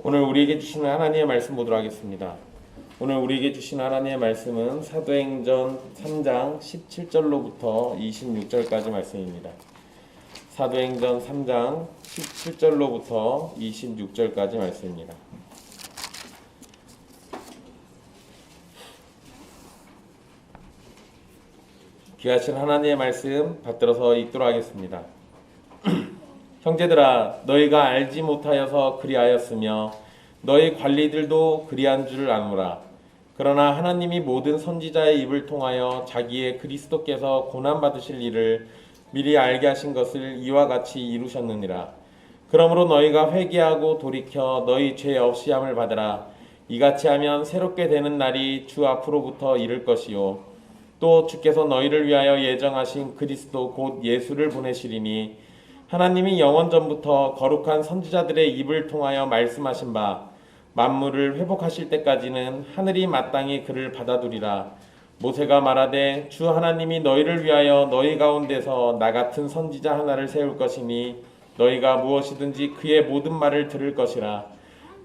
오늘 우리에게 주시는 하나님의 말씀 보도록 하겠습니다. 오늘 우리에게 주신 하나님의 말씀은 사도행전 3장 17절로부터 26절까지 말씀입니다. 사도행전 3장 17절로부터 26절까지 말씀입니다. 귀하신 하나님의 말씀 받들어서 읽도록 하겠습니다. 형제들아, 너희가 알지 못하여서 그리하였으며 너희 관리들도 그리한 줄 아노라. 그러나 하나님이 모든 선지자의 입을 통하여 자기의 그리스도께서 고난받으실 일을 미리 알게 하신 것을 이와 같이 이루셨느니라. 그러므로 너희가 회개하고 돌이켜 너희 죄 없이함을 받으라. 이같이 하면 새롭게 되는 날이 주 앞으로부터 이를 것이요 또 주께서 너희를 위하여 예정하신 그리스도 곧 예수를 보내시리니 하나님이 영원 전부터 거룩한 선지자들의 입을 통하여 말씀하신 바 만물을 회복하실 때까지는 하늘이 마땅히 그를 받아두리라. 모세가 말하되 주 하나님이 너희를 위하여 너희 가운데서 나 같은 선지자 하나를 세울 것이니 너희가 무엇이든지 그의 모든 말을 들을 것이라.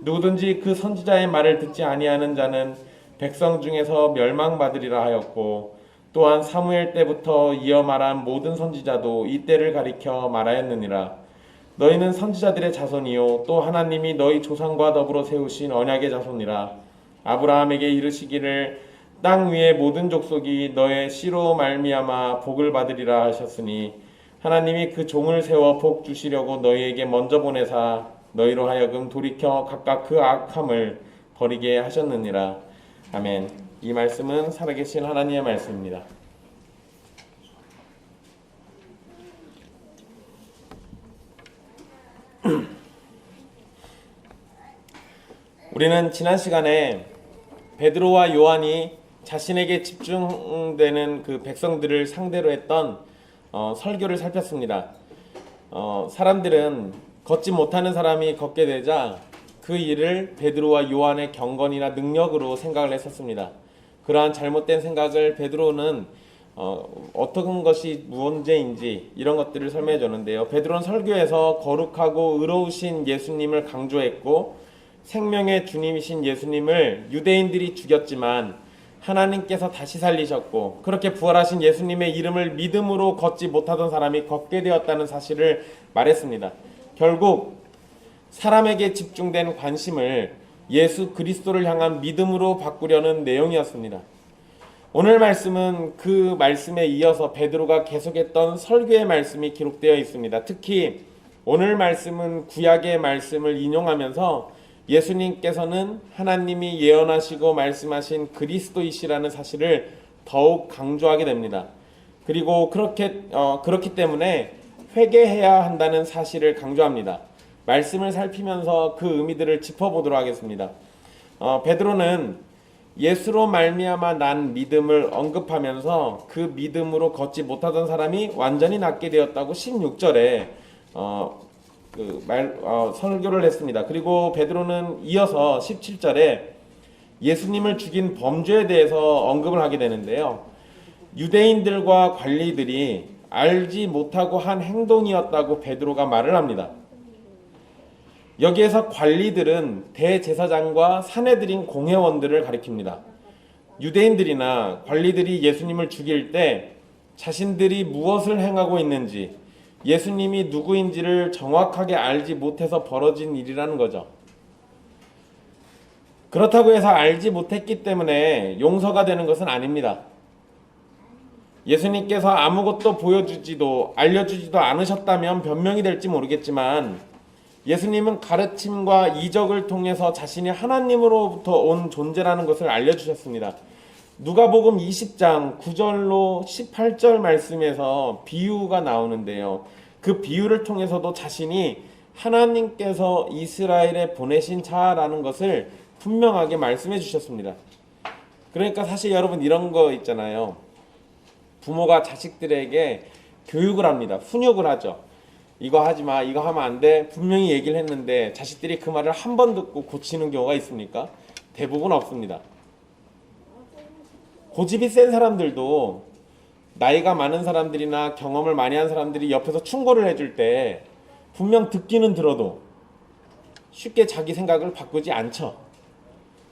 누구든지 그 선지자의 말을 듣지 아니하는 자는 백성 중에서 멸망받으리라 하였고 또한 사무엘 때부터 이어 말한 모든 선지자도 이 때를 가리켜 말하였느니라. 너희는 선지자들의 자손이요 또 하나님이 너희 조상과 더불어 세우신 언약의 자손이라. 아브라함에게 이르시기를 땅 위의 모든 족속이 너의 씨로 말미암아 복을 받으리라 하셨으니 하나님이 그 종을 세워 복 주시려고 너희에게 먼저 보내사 너희로 하여금 돌이켜 각각 그 악함을 버리게 하셨느니라. 아멘. 이 말씀은 살아계신 하나님의 말씀입니다. 우리는 지난 시간에 베드로와 요한이 자신에게 집중되는 그 백성들을 상대로 했던 설교를 살폈습니다. 사람들은 걷지 못하는 사람이 걷게 되자 그 일을 베드로와 요한의 경건이나 능력으로 생각을 했었습니다. 그러한 잘못된 생각을 베드로는 어떤 것이 문제인지 이런 것들을 설명해 줬는데요. 베드로는 설교에서 거룩하고 의로우신 예수님을 강조했고 생명의 주님이신 예수님을 유대인들이 죽였지만 하나님께서 다시 살리셨고 그렇게 부활하신 예수님의 이름을 믿음으로 걷지 못하던 사람이 걷게 되었다는 사실을 말했습니다. 결국 사람에게 집중된 관심을 예수 그리스도를 향한 믿음으로 바꾸려는 내용이었습니다. 오늘 말씀은 그 말씀에 이어서 베드로가 계속했던 설교의 말씀이 기록되어 있습니다. 특히 오늘 말씀은 구약의 말씀을 인용하면서 예수님께서는 하나님이 예언하시고 말씀하신 그리스도이시라는 사실을 더욱 강조하게 됩니다. 그리고 그렇기 때문에 회개해야 한다는 사실을 강조합니다. 말씀을 살피면서 그 의미들을 짚어보도록 하겠습니다. 베드로는 예수로 말미암아 난 믿음을 언급하면서 그 믿음으로 걷지 못하던 사람이 완전히 낫게 되었다고 16절에 설교를 했습니다. 그리고 베드로는 이어서 17절에 예수님을 죽인 범죄에 대해서 언급을 하게 되는데요. 유대인들과 관리들이 알지 못하고 한 행동이었다고 베드로가 말을 합니다. 여기에서 관리들은 대제사장과 사내들인 공회원들을 가리킵니다. 유대인들이나 관리들이 예수님을 죽일 때 자신들이 무엇을 행하고 있는지 예수님이 누구인지를 정확하게 알지 못해서 벌어진 일이라는 거죠. 그렇다고 해서 알지 못했기 때문에 용서가 되는 것은 아닙니다. 예수님께서 아무것도 보여주지도 알려주지도 않으셨다면 변명이 될지 모르겠지만 예수님은 가르침과 이적을 통해서 자신이 하나님으로부터 온 존재라는 것을 알려주셨습니다. 누가복음 20장 9절로 18절 말씀에서 비유가 나오는데요. 그 비유를 통해서도 자신이 하나님께서 이스라엘에 보내신 자라는 것을 분명하게 말씀해 주셨습니다. 그러니까 사실 여러분 이런 거 있잖아요. 부모가 자식들에게 교육을 합니다. 훈육을 하죠. 이거 하지마, 이거 하면 안 돼. 분명히 얘기를 했는데 자식들이 그 말을 한 번 듣고 고치는 경우가 있습니까? 대부분 없습니다. 고집이 센 사람들도 나이가 많은 사람들이나 경험을 많이 한 사람들이 옆에서 충고를 해줄 때 분명 듣기는 들어도 쉽게 자기 생각을 바꾸지 않죠.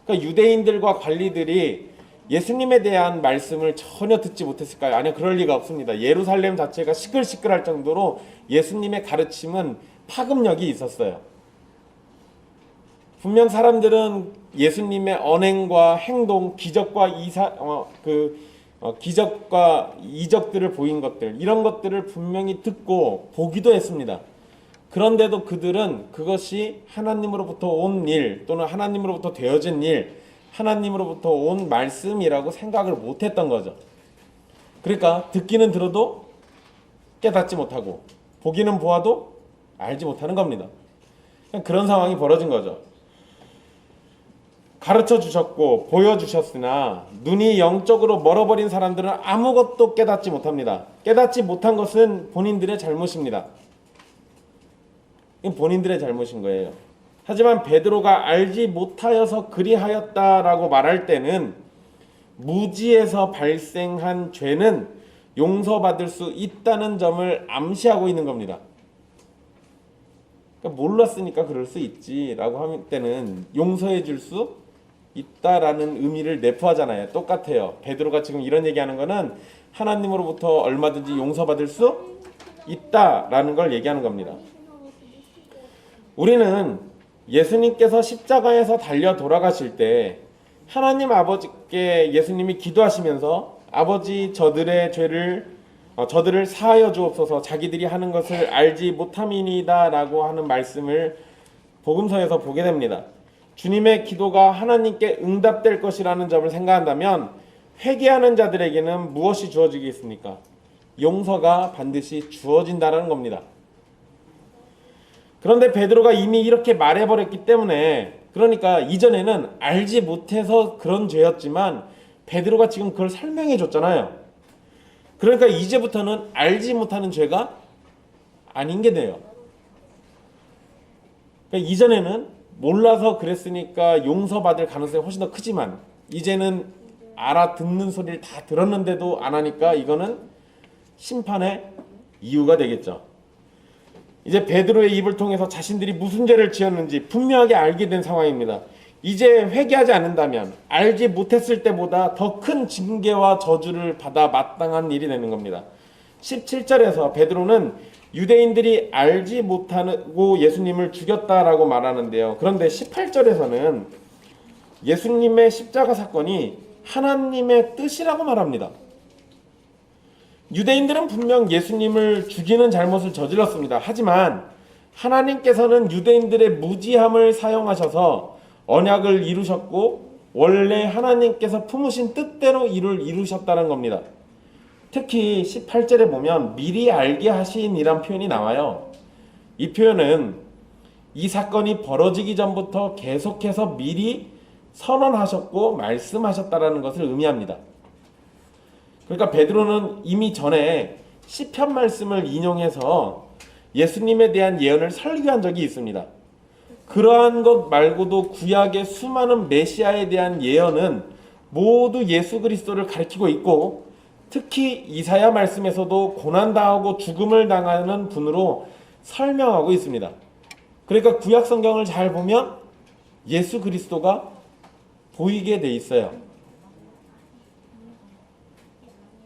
그러니까 유대인들과 관리들이 예수님에 대한 말씀을 전혀 듣지 못했을까요? 아니요, 그럴 리가 없습니다. 예루살렘 자체가 시끌시끌할 정도로 예수님의 가르침은 파급력이 있었어요. 분명 사람들은 예수님의 언행과 행동, 기적과 기적과 이적들을 보인 것들, 이런 것들을 분명히 듣고 보기도 했습니다. 그런데도 그들은 그것이 하나님으로부터 온 일, 또는 하나님으로부터 되어진 일, 하나님으로부터 온 말씀이라고 생각을 못했던 거죠. 그러니까 듣기는 들어도 깨닫지 못하고, 보기는 보아도 알지 못하는 겁니다. 그런 상황이 벌어진 거죠. 가르쳐 주셨고 보여주셨으나 눈이 영적으로 멀어버린 사람들은 아무것도 깨닫지 못합니다. 깨닫지 못한 것은 본인들의 잘못입니다. 이건 본인들의 잘못인 거예요. 하지만 베드로가 알지 못하여서 그리하였다라고 말할 때는 무지에서 발생한 죄는 용서받을 수 있다는 점을 암시하고 있는 겁니다. 그러니까 몰랐으니까 그럴 수 있지라고 할 때는 용서해 줄 수 있다라는 의미를 내포하잖아요. 똑같아요. 베드로가 지금 이런 얘기하는 거는 하나님으로부터 얼마든지 용서받을 수 있다라는 걸 얘기하는 겁니다. 우리는 예수님께서 십자가에서 달려 돌아가실 때 하나님 아버지께 예수님이 기도하시면서 아버지 저들을 사하여 주옵소서, 자기들이 하는 것을 알지 못함이니이다 라고 하는 말씀을 복음서에서 보게 됩니다. 주님의 기도가 하나님께 응답될 것이라는 점을 생각한다면 회개하는 자들에게는 무엇이 주어지겠습니까? 용서가 반드시 주어진다는 겁니다. 그런데 베드로가 이미 이렇게 말해버렸기 때문에, 그러니까 이전에는 알지 못해서 그런 죄였지만 베드로가 지금 그걸 설명해 줬잖아요. 그러니까 이제부터는 알지 못하는 죄가 아닌 게 돼요. 그러니까 이전에는 몰라서 그랬으니까 용서받을 가능성이 훨씬 더 크지만 이제는 알아듣는 소리를 다 들었는데도 안 하니까 이거는 심판의 이유가 되겠죠. 이제 베드로의 입을 통해서 자신들이 무슨 죄를 지었는지 분명하게 알게 된 상황입니다. 이제 회개하지 않는다면 알지 못했을 때보다 더 큰 징계와 저주를 받아 마땅한 일이 되는 겁니다. 17절에서 베드로는 유대인들이 알지 못하고 예수님을 죽였다라고 말하는데요. 그런데 18절에서는 예수님의 십자가 사건이 하나님의 뜻이라고 말합니다. 유대인들은 분명 예수님을 죽이는 잘못을 저질렀습니다. 하지만 하나님께서는 유대인들의 무지함을 사용하셔서 언약을 이루셨고 원래 하나님께서 품으신 뜻대로 이를 이루셨다는 겁니다. 특히 18절에 보면 미리 알게 하신이란 표현이 나와요. 이 표현은 이 사건이 벌어지기 전부터 계속해서 미리 선언하셨고 말씀하셨다라는 것을 의미합니다. 그러니까 베드로는 이미 전에 시편 말씀을 인용해서 예수님에 대한 예언을 설교한 적이 있습니다. 그러한 것 말고도 구약의 수많은 메시아에 대한 예언은 모두 예수 그리스도를 가리키고 있고, 특히 이사야 말씀에서도 고난당하고 죽음을 당하는 분으로 설명하고 있습니다. 그러니까 구약 성경을 잘 보면 예수 그리스도가 보이게 돼 있어요.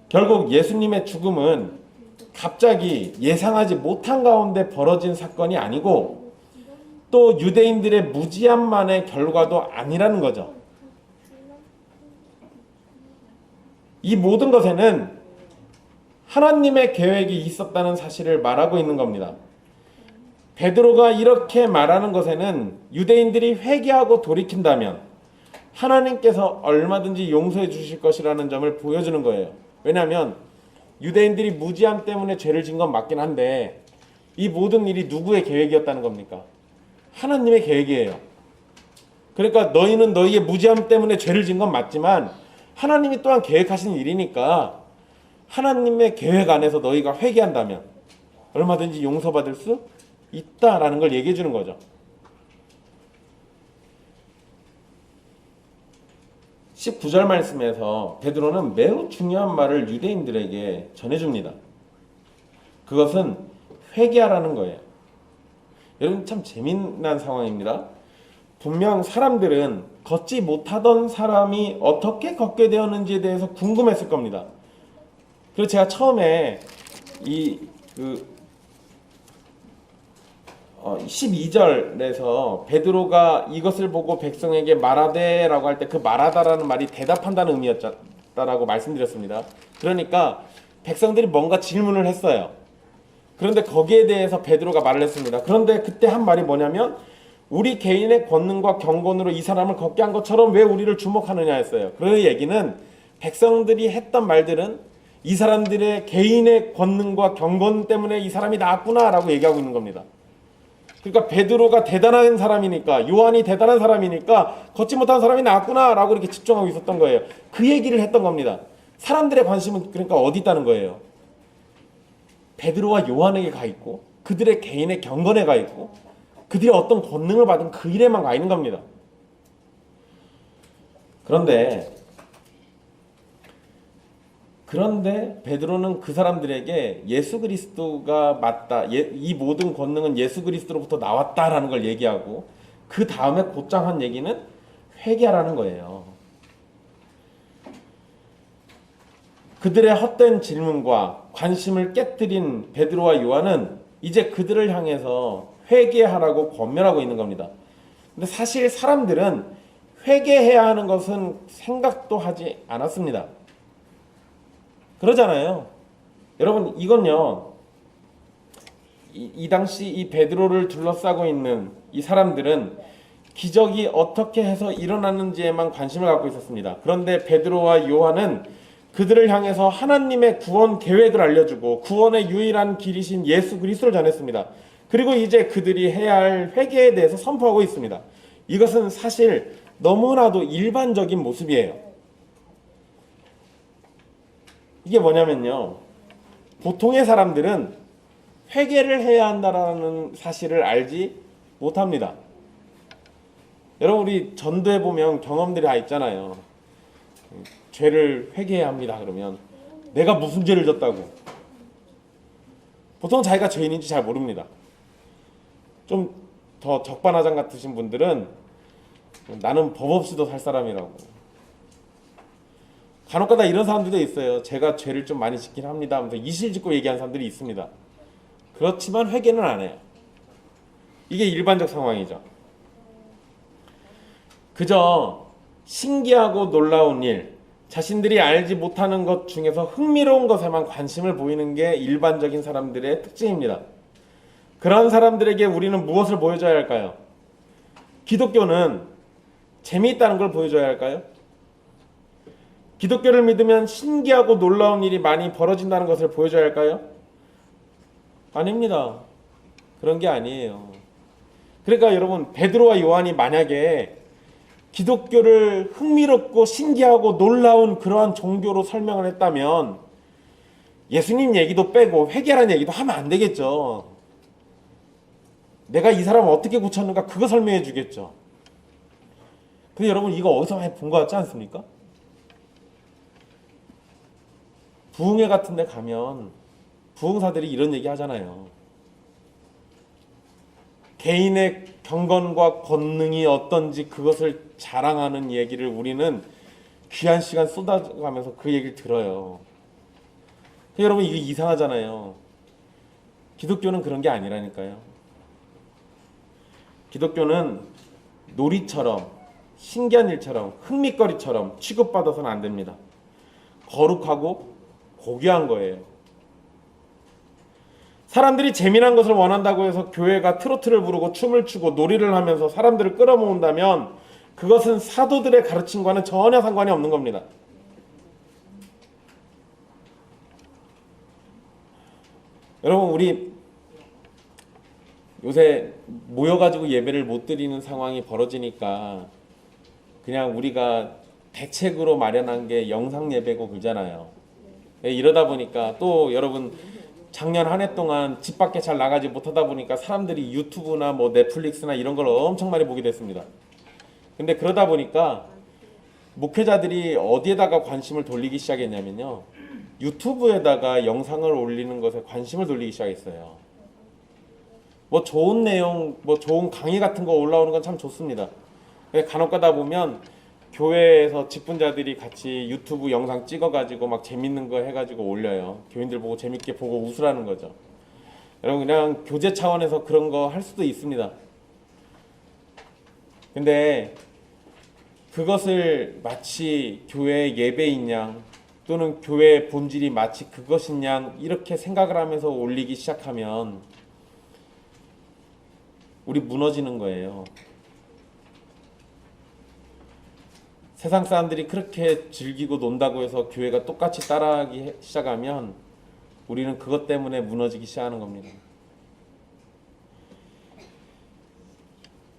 결국 예수님의 죽음은 갑자기 예상하지 못한 가운데 벌어진 사건이 아니고 또 유대인들의 무지함만의 결과도 아니라는 거죠. 이 모든 것에는 하나님의 계획이 있었다는 사실을 말하고 있는 겁니다. 베드로가 이렇게 말하는 것에는 유대인들이 회개하고 돌이킨다면 하나님께서 얼마든지 용서해 주실 것이라는 점을 보여주는 거예요. 왜냐하면 유대인들이 무지함 때문에 죄를 진 건 맞긴 한데 이 모든 일이 누구의 계획이었다는 겁니까? 하나님의 계획이에요. 그러니까 너희는 너희의 무지함 때문에 죄를 진 건 맞지만 하나님이 또한 계획하신 일이니까 하나님의 계획 안에서 너희가 회개한다면 얼마든지 용서받을 수 있다라는 걸 얘기해 주는 거죠. 19절 말씀에서 베드로는 매우 중요한 말을 유대인들에게 전해줍니다. 그것은 회개하라는 거예요. 여러분 참 재미난 상황입니다. 분명 사람들은 걷지 못하던 사람이 어떻게 걷게 되었는지에 대해서 궁금했을 겁니다. 그래서 제가 처음에 이그 12절에서 베드로가 이것을 보고 백성에게 말하되라고 할 때 그 말하다라는 말이 대답한다는 의미였다라고 말씀드렸습니다. 그러니까 백성들이 뭔가 질문을 했어요. 그런데 거기에 대해서 베드로가 말을 했습니다. 그런데 그때 한 말이 뭐냐면 우리 개인의 권능과 경건으로 이 사람을 걷게 한 것처럼 왜 우리를 주목하느냐 했어요. 그 얘기는 백성들이 했던 말들은 이 사람들의 개인의 권능과 경건 때문에 이 사람이 나았구나라고 얘기하고 있는 겁니다. 그러니까 베드로가 대단한 사람이니까, 요한이 대단한 사람이니까 걷지 못한 사람이 나았구나라고 이렇게 집중하고 있었던 거예요. 그 얘기를 했던 겁니다. 사람들의 관심은 그러니까 어디 있다는 거예요? 베드로와 요한에게 가 있고 그들의 개인의 경건에 가 있고 그들이 어떤 권능을 받은 그 일에만 가 있는 겁니다. 그런데 베드로는 그 사람들에게 예수 그리스도가 맞다, 이 모든 권능은 예수 그리스도로부터 나왔다라는 걸 얘기하고 그 다음에 곧장 한 얘기는 회개하라는 거예요. 그들의 헛된 질문과 관심을 깨뜨린 베드로와 요한은 이제 그들을 향해서 회개하라고 권면하고 있는 겁니다. 근데 사실 사람들은 회개해야 하는 것은 생각도 하지 않았습니다. 그러잖아요. 여러분 이건요, 이 당시 이 베드로를 둘러싸고 있는 이 사람들은 기적이 어떻게 해서 일어났는지에만 관심을 갖고 있었습니다. 그런데 베드로와 요한은 그들을 향해서 하나님의 구원 계획을 알려주고 구원의 유일한 길이신 예수 그리스도를 전했습니다. 그리고 이제 그들이 해야 할 회개에 대해서 선포하고 있습니다. 이것은 사실 너무나도 일반적인 모습이에요. 이게 뭐냐면요, 보통의 사람들은 회개를 해야 한다는 사실을 알지 못합니다. 여러분 우리 전도에 보면 경험들이 다 있잖아요. 죄를 회개해야 합니다. 그러면 내가 무슨 죄를 졌다고. 보통 자기가 죄인인지 잘 모릅니다. 좀 더 적반하장 같으신 분들은 나는 법 없이도 살 사람이라고. 간혹가다 이런 사람들도 있어요. 제가 죄를 좀 많이 짓긴 합니다 하면서 이실직고 얘기하는 사람들이 있습니다. 그렇지만 회개는 안 해요. 이게 일반적 상황이죠. 그저 신기하고 놀라운 일, 자신들이 알지 못하는 것 중에서 흥미로운 것에만 관심을 보이는 게 일반적인 사람들의 특징입니다. 그런 사람들에게 우리는 무엇을 보여줘야 할까요? 기독교는 재미있다는 걸 보여줘야 할까요? 기독교를 믿으면 신기하고 놀라운 일이 많이 벌어진다는 것을 보여줘야 할까요? 아닙니다. 그런 게 아니에요. 그러니까 여러분 베드로와 요한이 만약에 기독교를 흥미롭고 신기하고 놀라운 그러한 종교로 설명을 했다면 예수님 얘기도 빼고 회개라는 얘기도 하면 안 되겠죠. 내가 이 사람을 어떻게 고쳤는가 그거 설명해 주겠죠. 근데 여러분 이거 어디서 많이 본 것 같지 않습니까? 부흥회 같은 데 가면 부흥사들이 이런 얘기 하잖아요. 개인의 경건과 권능이 어떤지 그것을 자랑하는 얘기를 우리는 귀한 시간 쏟아가면서 그 얘기를 들어요. 여러분 이게 이상하잖아요. 기독교는 그런 게 아니라니까요. 기독교는 놀이처럼 신기한 일처럼 흥미거리처럼 취급받아서는 안 됩니다. 거룩하고 고귀한 거예요. 사람들이 재미난 것을 원한다고 해서 교회가 트로트를 부르고 춤을 추고 놀이를 하면서 사람들을 끌어모은다면 그것은 사도들의 가르침과는 전혀 상관이 없는 겁니다. 여러분 우리 요새 모여가지고 예배를 못 드리는 상황이 벌어지니까 그냥 우리가 대책으로 마련한 게 영상 예배고 그러잖아요. 이러다 보니까 또 여러분 작년 한 해 동안 집 밖에 잘 나가지 못하다 보니까 사람들이 유튜브나 뭐 넷플릭스나 이런 걸 엄청 많이 보게 됐습니다. 근데 그러다 보니까 목회자들이 어디에다가 관심을 돌리기 시작했냐면요, 유튜브에다가 영상을 올리는 것에 관심을 돌리기 시작했어요. 뭐 좋은 내용, 뭐 좋은 강의 같은 거 올라오는 건 참 좋습니다. 간혹 가다 보면 교회에서 직분자들이 같이 유튜브 영상 찍어가지고 막 재밌는 거 해가지고 올려요. 교인들 보고 재밌게 보고 웃으라는 거죠. 여러분, 그냥 교제 차원에서 그런 거 할 수도 있습니다. 근데 그것을 마치 교회 예배인 양 또는 교회의 본질이 마치 그것인 양 이렇게 생각을 하면서 올리기 시작하면 우리 무너지는 거예요. 세상 사람들이 그렇게 즐기고 논다고 해서 교회가 똑같이 따라하기 시작하면 우리는 그것 때문에 무너지기 시작하는 겁니다.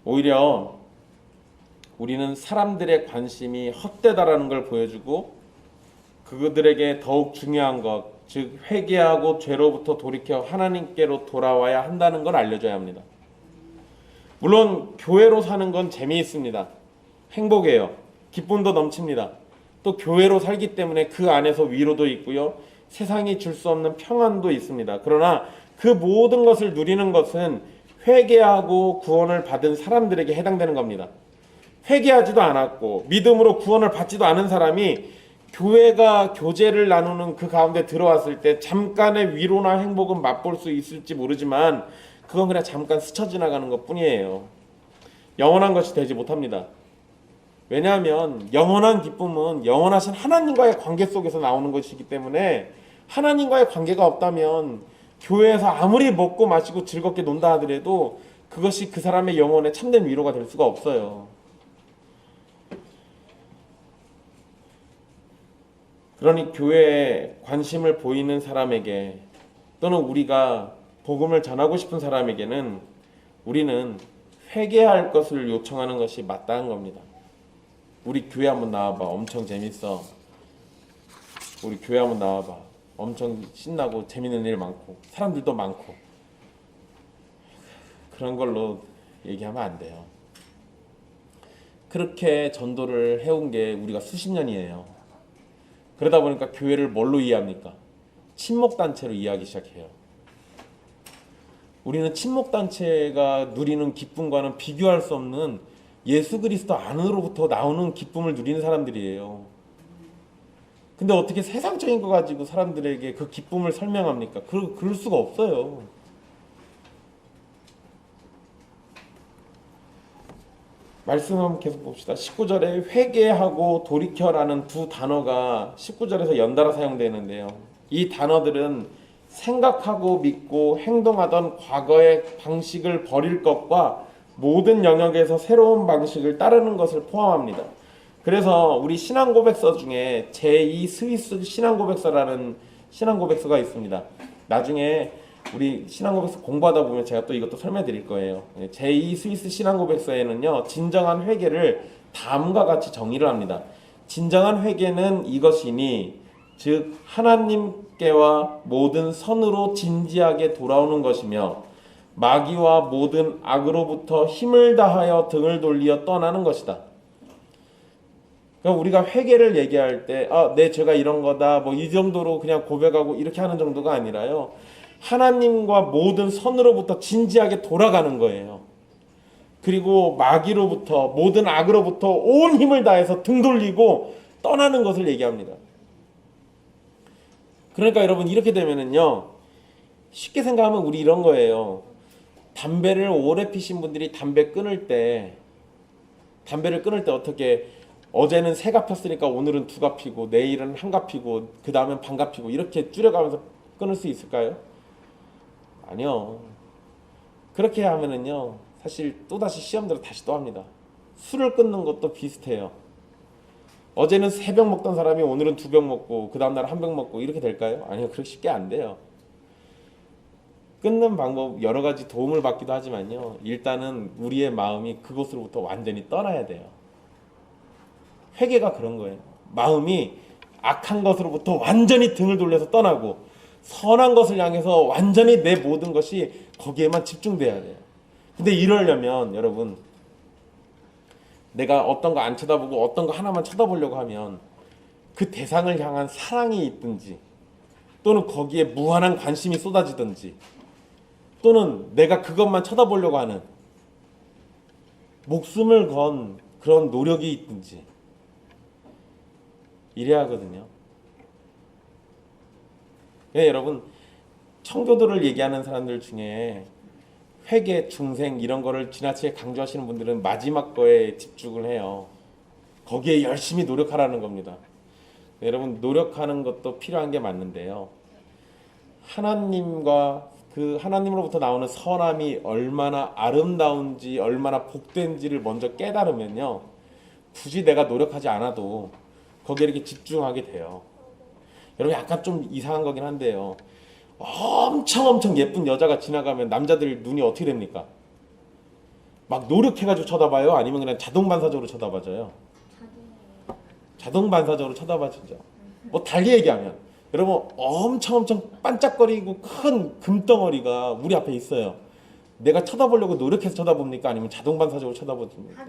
오히려 우리는 사람들의 관심이 헛되다라는 걸 보여주고 그들에게 더욱 중요한 것, 즉 회개하고 죄로부터 돌이켜 하나님께로 돌아와야 한다는 걸 알려줘야 합니다. 물론 교회로 사는 건 재미있습니다. 행복해요. 기쁨도 넘칩니다. 또 교회로 살기 때문에 그 안에서 위로도 있고요. 세상이 줄 수 없는 평안도 있습니다. 그러나 그 모든 것을 누리는 것은 회개하고 구원을 받은 사람들에게 해당되는 겁니다. 회개하지도 않았고 믿음으로 구원을 받지도 않은 사람이 교회가 교제를 나누는 그 가운데 들어왔을 때 잠깐의 위로나 행복은 맛볼 수 있을지 모르지만 그건 그냥 잠깐 스쳐 지나가는 것 뿐이에요. 영원한 것이 되지 못합니다. 왜냐하면 영원한 기쁨은 영원하신 하나님과의 관계 속에서 나오는 것이기 때문에 하나님과의 관계가 없다면 교회에서 아무리 먹고 마시고 즐겁게 논다 하더라도 그것이 그 사람의 영혼에 참된 위로가 될 수가 없어요. 그러니 교회에 관심을 보이는 사람에게 또는 우리가 복음을 전하고 싶은 사람에게는 우리는 회개할 것을 요청하는 것이 마땅한 겁니다. 우리 교회 한번 나와봐. 엄청 재밌어. 우리 교회 한번 나와봐. 엄청 신나고 재밌는 일 많고 사람들도 많고 그런 걸로 얘기하면 안 돼요. 그렇게 전도를 해온 게 우리가 수십 년이에요. 그러다 보니까 교회를 뭘로 이해합니까? 친목단체로 이해하기 시작해요. 우리는 친목단체가 누리는 기쁨과는 비교할 수 없는 예수 그리스도 안으로부터 나오는 기쁨을 누리는 사람들이에요. 근데 어떻게 세상적인 거 가지고 사람들에게 그 기쁨을 설명합니까? 그럴 수가 없어요. 말씀 한번 계속 봅시다. 19절에 회개하고 돌이켜라는 두 단어가 19절에서 연달아 사용되는데요. 이 단어들은 생각하고 믿고 행동하던 과거의 방식을 버릴 것과 모든 영역에서 새로운 방식을 따르는 것을 포함합니다. 그래서 우리 신앙고백서 중에 제2 스위스 신앙고백서라는 신앙고백서가 있습니다. 나중에 우리 신앙고백서 공부하다 보면 제가 또 이것도 설명해 드릴 거예요. 제2 스위스 신앙고백서에는요, 진정한 회개를 다음과 같이 정의를 합니다. 진정한 회개는 이것이니, 즉 하나님께와 모든 선으로 진지하게 돌아오는 것이며 마귀와 모든 악으로부터 힘을 다하여 등을 돌리어 떠나는 것이다. 그러니까 우리가 회개를 얘기할 때 내 죄가 이런 거다 뭐 이 정도로 그냥 고백하고 이렇게 하는 정도가 아니라요, 하나님과 모든 선으로부터 진지하게 돌아가는 거예요. 그리고 마귀로부터 모든 악으로부터 온 힘을 다해서 등 돌리고 떠나는 것을 얘기합니다. 그러니까 여러분, 이렇게 되면은요, 쉽게 생각하면 우리 이런 거예요. 담배를 오래 피신 분들이 담배를 끊을 때 어떻게, 어제는 3갑 폈으니까 오늘은 2갑 피고 내일은 1갑 피고 그 다음엔 반갑 피고 이렇게 줄여가면서 끊을 수 있을까요? 아니요. 그렇게 하면은요, 사실 또다시 시험대로 다시 또 합니다. 술을 끊는 것도 비슷해요. 어제는 3병 먹던 사람이 오늘은 2병 먹고 그 다음날 1병 먹고 이렇게 될까요? 아니요. 그렇게 쉽게 안 돼요. 끊는 방법 여러 가지 도움을 받기도 하지만요, 일단은 우리의 마음이 그곳으로부터 완전히 떠나야 돼요. 회개가 그런 거예요. 마음이 악한 것으로부터 완전히 등을 돌려서 떠나고 선한 것을 향해서 완전히 내 모든 것이 거기에만 집중돼야 돼요. 근데 이러려면 여러분, 내가 어떤 거 안 쳐다보고 어떤 거 하나만 쳐다보려고 하면 그 대상을 향한 사랑이 있든지 또는 거기에 무한한 관심이 쏟아지든지 또는 내가 그것만 쳐다보려고 하는 목숨을 건 그런 노력이 있든지 이래야 하거든요. 여러분, 청교도를 얘기하는 사람들 중에 회개, 중생 이런 거를 지나치게 강조하시는 분들은 마지막 거에 집중을 해요. 거기에 열심히 노력하라는 겁니다. 여러분, 노력하는 것도 필요한 게 맞는데요. 하나님과 그 하나님으로부터 나오는 선함이 얼마나 아름다운지 얼마나 복된지를 먼저 깨달으면요, 굳이 내가 노력하지 않아도 거기에 이렇게 집중하게 돼요. 여러분, 약간 좀 이상한 거긴 한데요, 엄청 예쁜 여자가 지나가면 남자들 눈이 어떻게 됩니까? 막 노력해가지고 쳐다봐요? 아니면 그냥 자동 반사적으로 쳐다봐줘요? 자동 반사적으로 쳐다봐주죠. 뭐 달리 얘기하면 여러분, 엄청 반짝거리고 큰 금덩어리가 우리 앞에 있어요. 내가 쳐다보려고 노력해서 쳐다봅니까? 아니면 자동 반사적으로 쳐다봅니까?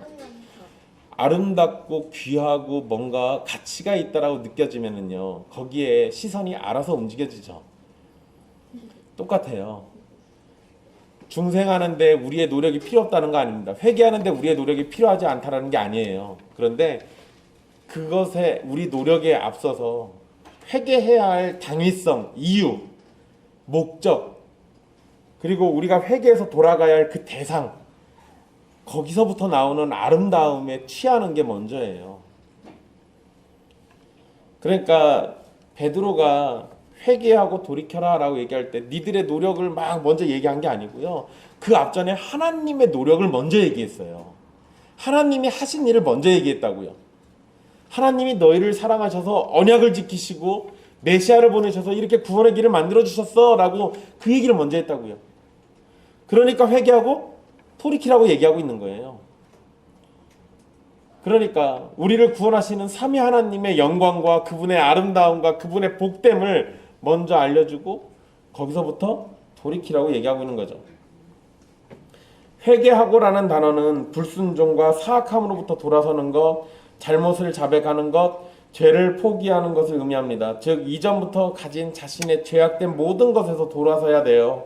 아름답고 귀하고 뭔가 가치가 있다라고 느껴지면은요, 거기에 시선이 알아서 움직여지죠. 똑같아요. 중생하는데 우리의 노력이 필요 없다는 거 아닙니다. 회개하는데 우리의 노력이 필요하지 않다라는 게 아니에요. 그런데 그것에 우리 노력에 앞서서 회개해야 할 당위성, 이유, 목적, 그리고 우리가 회개해서 돌아가야 할 그 대상, 거기서부터 나오는 아름다움에 취하는 게 먼저예요. 그러니까 베드로가 회개하고 돌이켜라 라고 얘기할 때 니들의 노력을 막 먼저 얘기한 게 아니고요, 그 앞전에 하나님의 노력을 먼저 얘기했어요. 하나님이 하신 일을 먼저 얘기했다고요. 하나님이 너희를 사랑하셔서 언약을 지키시고 메시아를 보내셔서 이렇게 구원의 길을 만들어 주셨어 라고 그 얘기를 먼저 했다고요. 그러니까 회개하고 돌이키라고 얘기하고 있는 거예요. 그러니까 우리를 구원하시는 삼위 하나님의 영광과 그분의 아름다움과 그분의 복됨을 먼저 알려주고 거기서부터 돌이키라고 얘기하고 있는 거죠. 회개하고라는 단어는 불순종과 사악함으로부터 돌아서는 것, 잘못을 자백하는 것, 죄를 포기하는 것을 의미합니다. 즉 이전부터 가진 자신의 죄악된 모든 것에서 돌아서야 돼요.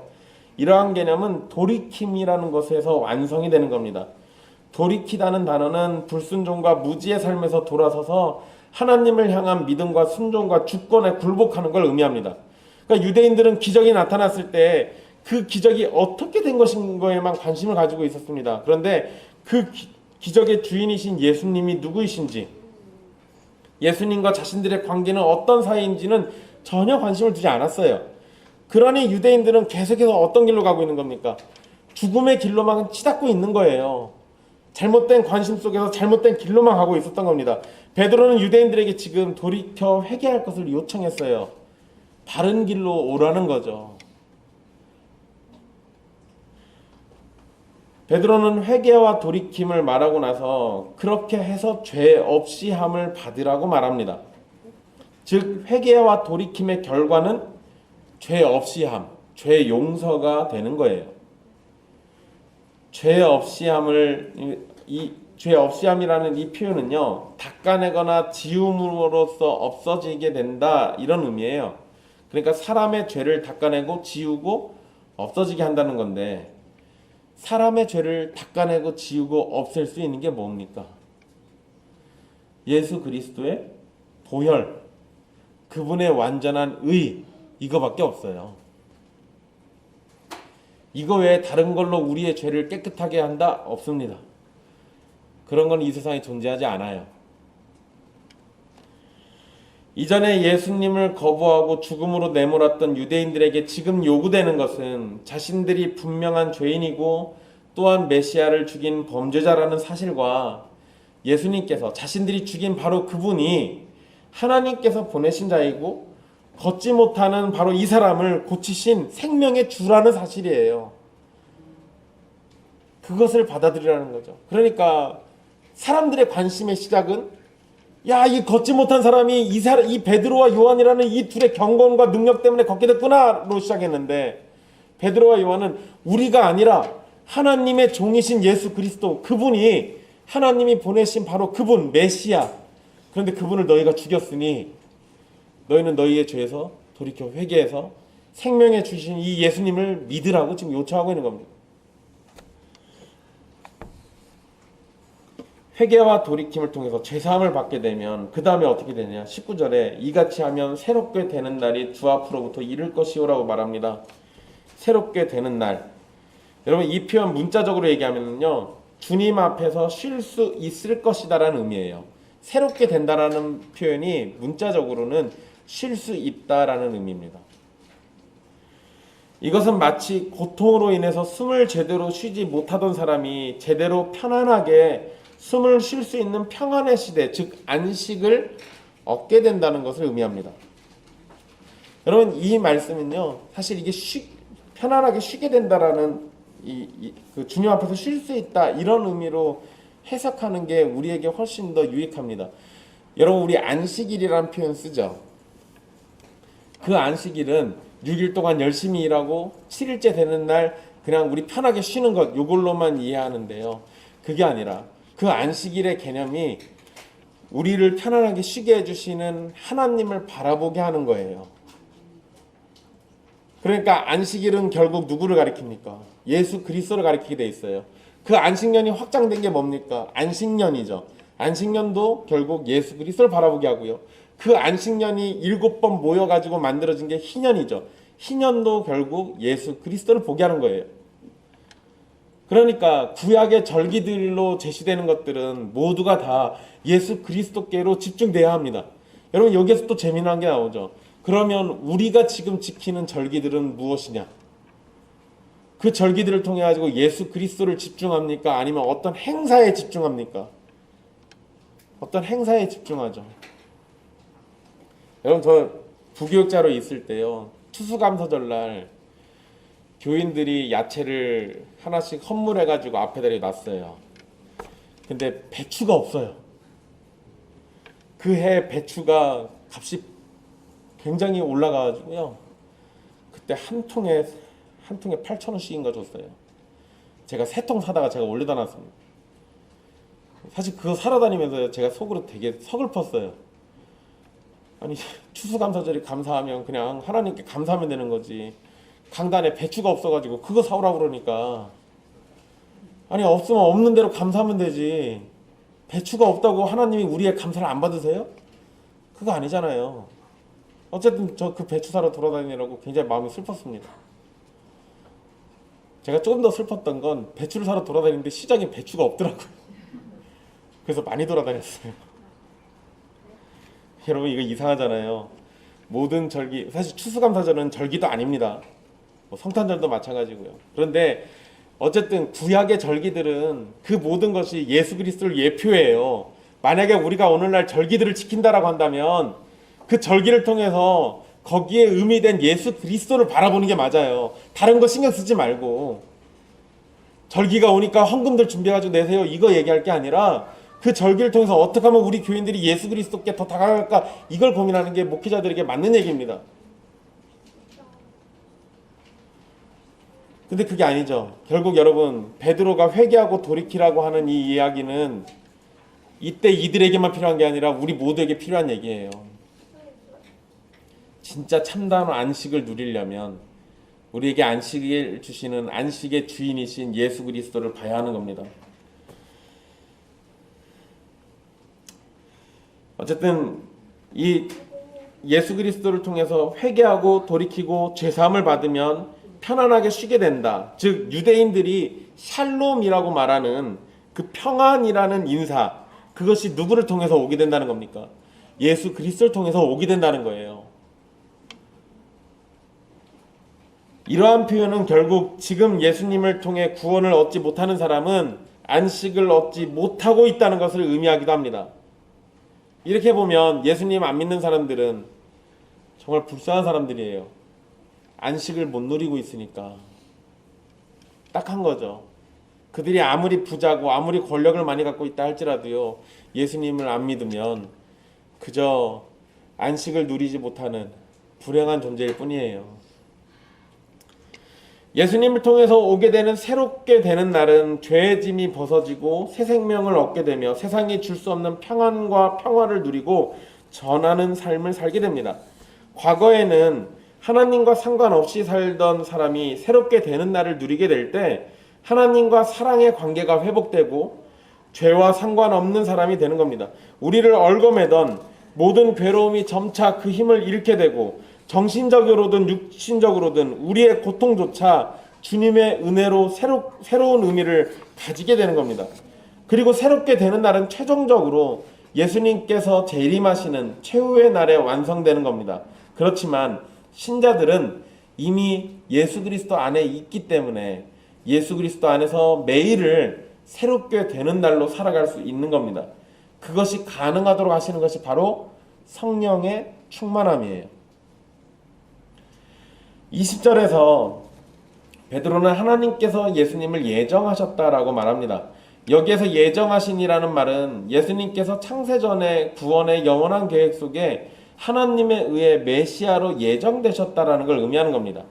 이러한 개념은 돌이킴이라는 것에서 완성이 되는 겁니다. 돌이키다는 단어는 불순종과 무지의 삶에서 돌아서서 하나님을 향한 믿음과 순종과 주권에 굴복하는 걸 의미합니다. 그러니까 유대인들은 기적이 나타났을 때 그 기적이 어떻게 된 것인 거에만 관심을 가지고 있었습니다. 그런데 그 기적의 주인이신 예수님이 누구이신지, 예수님과 자신들의 관계는 어떤 사이인지는 전혀 관심을 두지 않았어요. 그러니 유대인들은 계속해서 어떤 길로 가고 있는 겁니까? 죽음의 길로만 치닫고 있는 거예요. 잘못된 관심 속에서 잘못된 길로만 가고 있었던 겁니다. 베드로는 유대인들에게 지금 돌이켜 회개할 것을 요청했어요. 바른 길로 오라는 거죠. 베드로는 회개와 돌이킴을 말하고 나서 그렇게 해서 죄 없이 함을 받으라고 말합니다. 즉 회개와 돌이킴의 결과는 죄 없이 함, 죄 용서가 되는 거예요. 죄 없이 함을, 죄 없이 함이라는 이 표현은요, 닦아내거나 지움으로써 없어지게 된다, 이런 의미예요. 그러니까 사람의 죄를 닦아내고 지우고 없어지게 한다는 건데, 사람의 죄를 닦아내고 지우고 없앨 수 있는 게 뭡니까? 예수 그리스도의 보혈, 그분의 완전한 의, 이거밖에 없어요. 이거 외에 다른 걸로 우리의 죄를 깨끗하게 한다? 없습니다. 그런 건 이 세상에 존재하지 않아요. 이전에 예수님을 거부하고 죽음으로 내몰았던 유대인들에게 지금 요구되는 것은 자신들이 분명한 죄인이고 또한 메시아를 죽인 범죄자라는 사실과 예수님께서 자신들이 죽인 바로 그분이 하나님께서 보내신 자이고 걷지 못하는 바로 이 사람을 고치신 생명의 주라는 사실이에요. 그것을 받아들이라는 거죠. 그러니까 사람들의 관심의 시작은 야, 이 걷지 못한 사람이 이 베드로와 요한이라는 이 둘의 경건과 능력 때문에 걷게 됐구나로 시작했는데, 베드로와 요한은 우리가 아니라 하나님의 종이신 예수 그리스도, 그분이 하나님이 보내신 바로 그분 메시아, 그런데 그분을 너희가 죽였으니 너희는 너희의 죄에서 돌이켜 회개해서 생명의 주신 이 예수님을 믿으라고 지금 요청하고 있는 겁니다. 회개와 돌이킴을 통해서 죄사함을 받게 되면 그 다음에 어떻게 되냐? 19절에 이같이 하면 새롭게 되는 날이 주 앞으로부터 이를 것이오라고 말합니다. 새롭게 되는 날. 여러분 이 표현 문자적으로 얘기하면요, 주님 앞에서 쉴 수 있을 것이다라는 의미예요. 새롭게 된다라는 표현이 문자적으로는 쉴 수 있다라는 의미입니다. 이것은 마치 고통으로 인해서 숨을 제대로 쉬지 못하던 사람이 제대로 편안하게 숨을 쉴 수 있는 평안의 시대, 즉 안식을 얻게 된다는 것을 의미합니다. 여러분 이 말씀은요, 사실 이게 편안하게 쉬게 된다라는 그 주님 앞에서 쉴 수 있다 이런 의미로 해석하는 게 우리에게 훨씬 더 유익합니다. 여러분 우리 안식일이라는 표현 쓰죠. 그 안식일은 6일 동안 열심히 일하고 7일째 되는 날 그냥 우리 편하게 쉬는 것, 이걸로만 이해하는데요. 그게 아니라 그 안식일의 개념이 우리를 편안하게 쉬게 해주시는 하나님을 바라보게 하는 거예요. 그러니까 안식일은 결국 누구를 가리킵니까? 예수 그리스도를 가리키게 돼 있어요. 그 안식년이 확장된 게 뭡니까? 안식년이죠. 안식년도 결국 예수 그리스도를 바라보게 하고요. 그 안식년이 7번 모여가지고 만들어진 게 희년이죠. 희년도 결국 예수 그리스도를 보게 하는 거예요. 그러니까 구약의 절기들로 제시되는 것들은 모두가 다 예수 그리스도께로 집중돼야 합니다. 여러분 여기에서 또 재미난 게 나오죠. 그러면 우리가 지금 지키는 절기들은 무엇이냐? 그 절기들을 통해 가지고 예수 그리스도를 집중합니까? 아니면 어떤 행사에 집중합니까? 어떤 행사에 집중하죠. 여러분 저 부교육자로 있을 때요, 추수감사절날 교인들이 야채를 하나씩 헌물해가지고 앞에다 놨어요. 근데 배추가 없어요. 그 해 배추가 값이 굉장히 올라가가지고요, 그때 한 통에 8,000원씩인가 줬어요. 제가 3통 사다가 제가 올려다 놨습니다. 사실 그거 사러 다니면서 제가 속으로 되게 서글펐어요. 아니 추수감사절이 감사하면 그냥 하나님께 감사하면 되는 거지, 강단에 배추가 없어가지고 그거 사오라고 그러니까, 아니 없으면 없는 대로 감사하면 되지, 배추가 없다고 하나님이 우리의 감사를 안 받으세요? 그거 아니잖아요. 어쨌든 저 그 배추 사러 돌아다니느라고 굉장히 마음이 슬펐습니다. 제가 조금 더 슬펐던 건 배추를 사러 돌아다니는데 시장에 배추가 없더라고요. 그래서 많이 돌아다녔어요. 여러분 이거 이상하잖아요. 모든 절기, 사실 추수감사절은 절기도 아닙니다. 성탄절도 마찬가지고요. 그런데 어쨌든 구약의 절기들은 그 모든 것이 예수 그리스도를 예표해요. 만약에 우리가 오늘날 절기들을 지킨다라고 한다면 그 절기를 통해서 거기에 의미된 예수 그리스도를 바라보는 게 맞아요. 다른 거 신경 쓰지 말고, 절기가 오니까 헌금들 준비해가지고 내세요 이거 얘기할 게 아니라 그 절기를 통해서 어떻게 하면 우리 교인들이 예수 그리스도께 더 다가갈까, 이걸 고민하는 게 목회자들에게 맞는 얘기입니다. 근데 그게 아니죠. 결국 여러분 베드로가 회개하고 돌이키라고 하는 이 이야기는 이때 이들에게만 필요한 게 아니라 우리 모두에게 필요한 얘기예요. 진짜 참다운 안식을 누리려면 우리에게 안식을 주시는 안식의 주인이신 예수 그리스도를 봐야 하는 겁니다. 어쨌든 이 예수 그리스도를 통해서 회개하고 돌이키고 죄사함을 받으면 편안하게 쉬게 된다. 즉 유대인들이 샬롬이라고 말하는 그 평안이라는 인사, 그것이 누구를 통해서 오게 된다는 겁니까? 예수 그리스도를 통해서 오게 된다는 거예요. 이러한 표현은 결국 지금 예수님을 통해 구원을 얻지 못하는 사람은 안식을 얻지 못하고 있다는 것을 의미하기도 합니다. 이렇게 보면 예수님 안 믿는 사람들은 정말 불쌍한 사람들이에요. 안식을 못 누리고 있으니까. 딱 한 거죠. 그들이 아무리 부자고 아무리 권력을 많이 갖고 있다 할지라도요, 예수님을 안 믿으면 그저 안식을 누리지 못하는 불행한 존재일 뿐이에요. 예수님을 통해서 오게 되는 새롭게 되는 날은 죄의 짐이 벗어지고 새 생명을 얻게 되며 세상이 줄 수 없는 평안과 평화를 누리고 전하는 삶을 살게 됩니다. 과거에는 하나님과 상관없이 살던 사람이 새롭게 되는 날을 누리게 될 때 하나님과 사랑의 관계가 회복되고 죄와 상관없는 사람이 되는 겁니다. 우리를 얽어매던 모든 괴로움이 점차 그 힘을 잃게 되고 정신적으로든 육신적으로든 우리의 고통조차 주님의 은혜로 새로운 의미를 가지게 되는 겁니다. 그리고 새롭게 되는 날은 최종적으로 예수님께서 재림하시는 최후의 날에 완성되는 겁니다. 그렇지만 신자들은 이미 예수 그리스도 안에 있기 때문에 예수 그리스도 안에서 매일을 새롭게 되는 날로 살아갈 수 있는 겁니다. 그것이 가능하도록 하시는 것이 바로 성령의 충만함이에요. 20절에서 베드로는 하나님께서 예수님을 예정하셨다라고 말합니다. 여기에서 예정하신이라는 말은 예수님께서 창세전에 구원의 영원한 계획 속에 하나님에 의해 메시아로 예정되셨다라는 걸 의미하는 겁니다.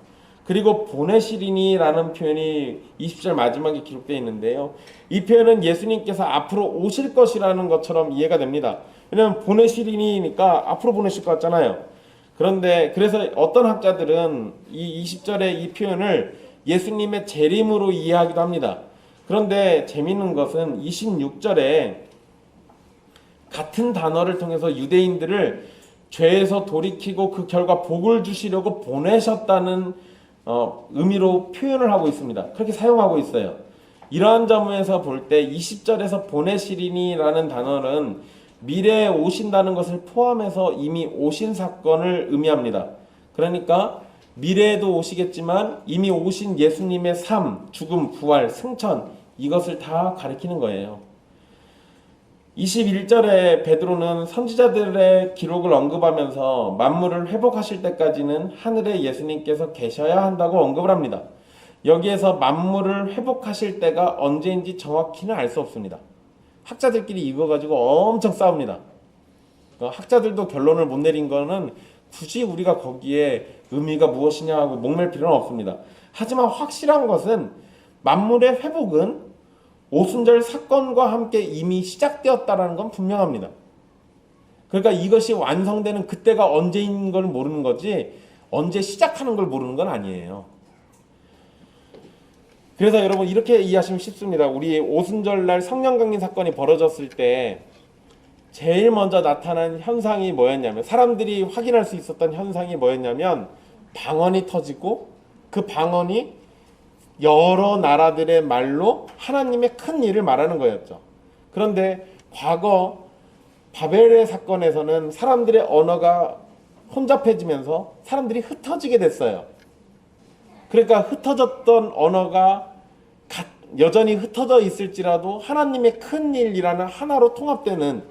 그리고 보내시리니라는 표현이 20절 마지막에 기록되어 있는데요. 이 표현은 예수님께서 앞으로 오실 것이라는 것처럼 이해가 됩니다. 왜냐하면 보내시리니까 앞으로 보내실 것 같잖아요. 그런데 그래서 어떤 학자들은 이 20절의 이 표현을 예수님의 재림으로 이해하기도 합니다. 그런데 재미있는 것은 26절에 같은 단어를 통해서 유대인들을 죄에서 돌이키고 그 결과 복을 주시려고 보내셨다는 의미로 표현을 하고 있습니다. 그렇게 사용하고 있어요. 이러한 점에서 볼 때 20절에서 보내시리니라는 단어는 미래에 오신다는 것을 포함해서 이미 오신 사건을 의미합니다. 그러니까 미래에도 오시겠지만 이미 오신 예수님의 삶, 죽음, 부활, 승천 이것을 다 가리키는 거예요. 21절에 베드로는 선지자들의 기록을 언급하면서 만물을 회복하실 때까지는 하늘에 예수님께서 계셔야 한다고 언급을 합니다. 여기에서 만물을 회복하실 때가 언제인지 정확히는 알 수 없습니다. 학자들끼리 이거 가지고 엄청 싸웁니다. 학자들도 결론을 못 내린 거는 굳이 우리가 거기에 의미가 무엇이냐 하고 목맬 필요는 없습니다. 하지만 확실한 것은 만물의 회복은 오순절 사건과 함께 이미 시작되었다는 건 분명합니다. 그러니까 이것이 완성되는 그때가 언제인 걸 모르는 거지 언제 시작하는 걸 모르는 건 아니에요. 그래서 여러분 이렇게 이해하시면 쉽습니다. 우리 오순절날 성령 강림 사건이 벌어졌을 때 제일 먼저 나타난 현상이 뭐였냐면 사람들이 확인할 수 있었던 현상이 뭐였냐면 방언이 터지고 그 방언이 여러 나라들의 말로 하나님의 큰 일을 말하는 거였죠. 그런데 과거 바벨의 사건에서는 사람들의 언어가 혼잡해지면서 사람들이 흩어지게 됐어요. 그러니까 흩어졌던 언어가 여전히 흩어져 있을지라도 하나님의 큰 일이라는 하나로 통합되는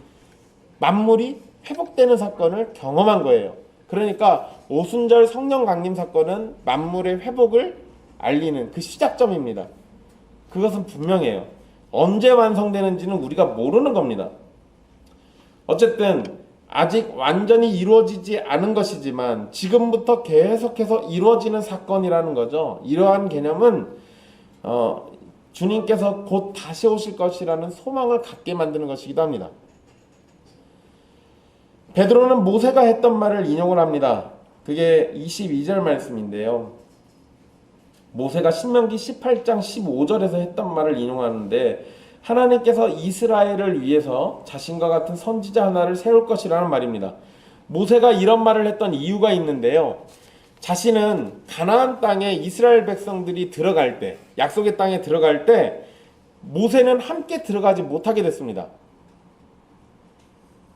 만물이 회복되는 사건을 경험한 거예요. 그러니까 오순절 성령 강림 사건은 만물의 회복을 알리는 그 시작점입니다. 그것은 분명해요. 언제 완성되는지는 우리가 모르는 겁니다. 어쨌든 아직 완전히 이루어지지 않은 것이지만 지금부터 계속해서 이루어지는 사건이라는 거죠. 이러한 개념은 주님께서 곧 다시 오실 것이라는 소망을 갖게 만드는 것이기도 합니다. 베드로는 모세가 했던 말을 인용을 합니다. 그게 22절 말씀인데요. 모세가 신명기 18장 15절에서 했던 말을 인용하는데 하나님께서 이스라엘을 위해서 자신과 같은 선지자 하나를 세울 것이라는 말입니다. 모세가 이런 말을 했던 이유가 있는데요. 자신은 가나안 땅에 이스라엘 백성들이 들어갈 때, 약속의 땅에 들어갈 때 모세는 함께 들어가지 못하게 됐습니다.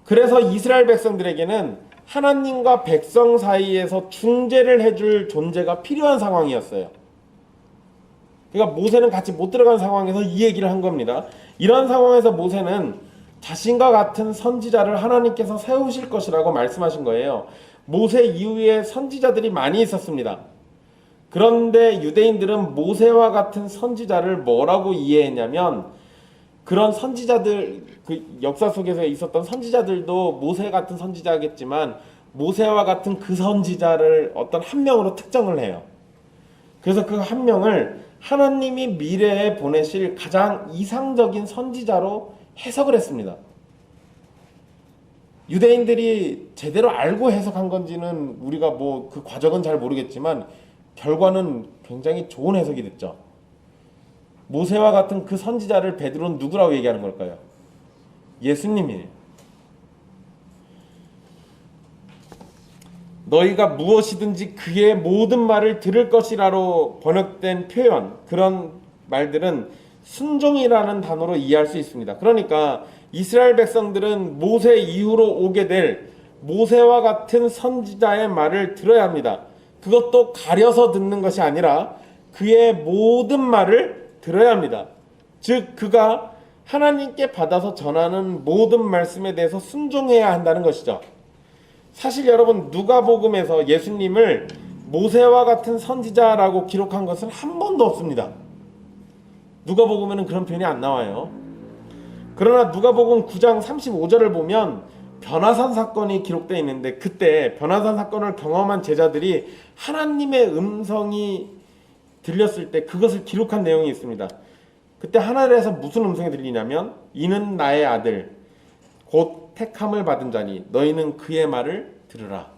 그래서 이스라엘 백성들에게는 하나님과 백성 사이에서 중재를 해줄 존재가 필요한 상황이었어요. 그러니까 모세는 같이 못 들어간 상황에서 이 얘기를 한 겁니다. 이런 상황에서 모세는 자신과 같은 선지자를 하나님께서 세우실 것이라고 말씀하신 거예요. 모세 이후에 선지자들이 많이 있었습니다. 그런데 유대인들은 모세와 같은 선지자를 뭐라고 이해했냐면 그런 선지자들, 그 역사 속에서 있었던 선지자들도 모세 같은 선지자겠지만 모세와 같은 그 선지자를 어떤 한 명으로 특정을 해요. 그래서 그 한 명을 하나님이 미래에 보내실 가장 이상적인 선지자로 해석을 했습니다. 유대인들이 제대로 알고 해석한 건지는 우리가 뭐 그 과정은 잘 모르겠지만 결과는 굉장히 좋은 해석이 됐죠. 모세와 같은 그 선지자를 베드로는 누구라고 얘기하는 걸까요? 예수님이에요. 너희가 무엇이든지 그의 모든 말을 들을 것이라로 번역된 표현, 그런 말들은 순종이라는 단어로 이해할 수 있습니다. 그러니까 이스라엘 백성들은 모세 이후로 오게 될 모세와 같은 선지자의 말을 들어야 합니다. 그것도 가려서 듣는 것이 아니라 그의 모든 말을 들어야 합니다. 즉 그가 하나님께 받아서 전하는 모든 말씀에 대해서 순종해야 한다는 것이죠. 사실 여러분, 누가복음에서 예수님을 모세와 같은 선지자라고 기록한 것은 한 번도 없습니다. 누가복음에는 그런 표현이 안 나와요. 그러나 누가복음 9장 35절을 보면 변화산 사건이 기록되어 있는데, 그때 변화산 사건을 경험한 제자들이 하나님의 음성이 들렸을 때 그것을 기록한 내용이 있습니다. 그때 하늘에서 무슨 음성이 들리냐면, 이는 나의 아들 곧 택함을 받은 자니 너희는 그의 말을 들으라.